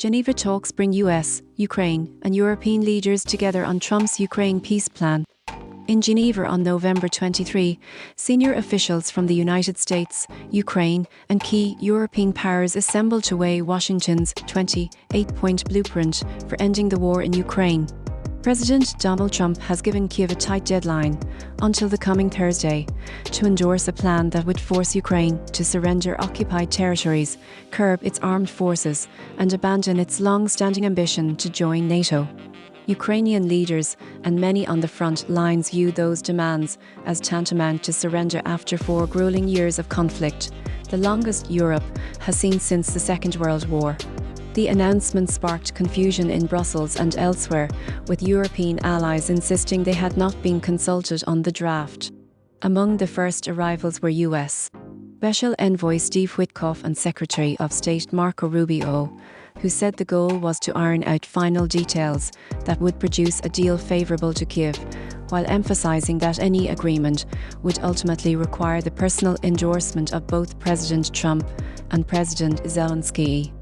Geneva talks bring US, Ukraine, and European leaders together on Trump's Ukraine peace plan. In Geneva on November 23, senior officials from the United States, Ukraine, and key European powers assembled to weigh Washington's 28-point blueprint for ending the war in Ukraine. President Donald Trump has given Kyiv a tight deadline, until the coming Thursday, to endorse a plan that would force Ukraine to surrender occupied territories, curb its armed forces, and abandon its long-standing ambition to join NATO. Ukrainian leaders and many on the front lines view those demands as tantamount to surrender after 4 grueling years of conflict, the longest Europe has seen since the Second World War. The announcement sparked confusion in Brussels and elsewhere, with European allies insisting they had not been consulted on the draft. Among the first arrivals were US Special Envoy Steve Witkoff and Secretary of State Marco Rubio, who said the goal was to iron out final details that would produce a deal favourable to Kyiv, while emphasising that any agreement would ultimately require the personal endorsement of both President Trump and President Zelensky.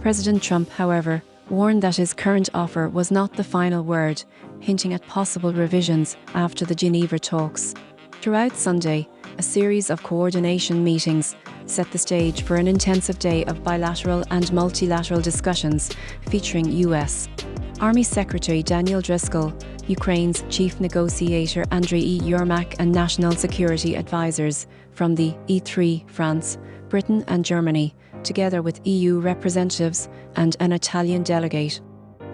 President Trump, however, warned that his current offer was not the final word, hinting at possible revisions after the Geneva talks. Throughout Sunday, a series of coordination meetings set the stage for an intensive day of bilateral and multilateral discussions featuring US Army Secretary Daniel Driscoll, Ukraine's chief negotiator Andriy Yermak, and national security advisors from the E3, France, Britain and Germany, together with EU representatives and an Italian delegate.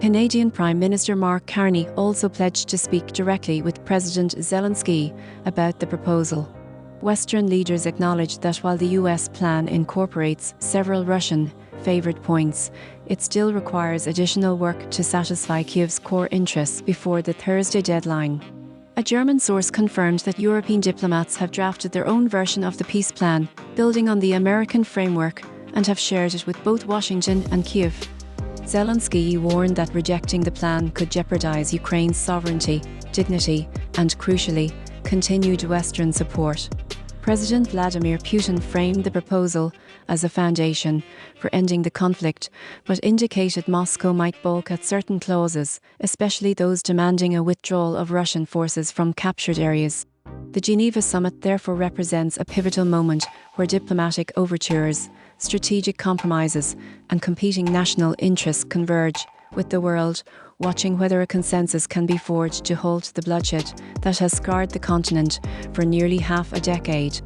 Canadian Prime Minister Mark Carney also pledged to speak directly with President Zelensky about the proposal. Western leaders acknowledged that while the US plan incorporates several Russian-favoured points, it still requires additional work to satisfy Kyiv's core interests before the Thursday deadline. A German source confirmed that European diplomats have drafted their own version of the peace plan, building on the American framework, and have shared it with both Washington and Kyiv. Zelensky warned that rejecting the plan could jeopardize Ukraine's sovereignty, dignity, and, crucially, continued Western support. President Vladimir Putin framed the proposal as a foundation for ending the conflict, but indicated Moscow might balk at certain clauses, especially those demanding a withdrawal of Russian forces from captured areas. The Geneva summit therefore represents a pivotal moment where diplomatic overtures, strategic compromises, and competing national interests converge, with the world watching whether a consensus can be forged to halt the bloodshed that has scarred the continent for nearly half a decade.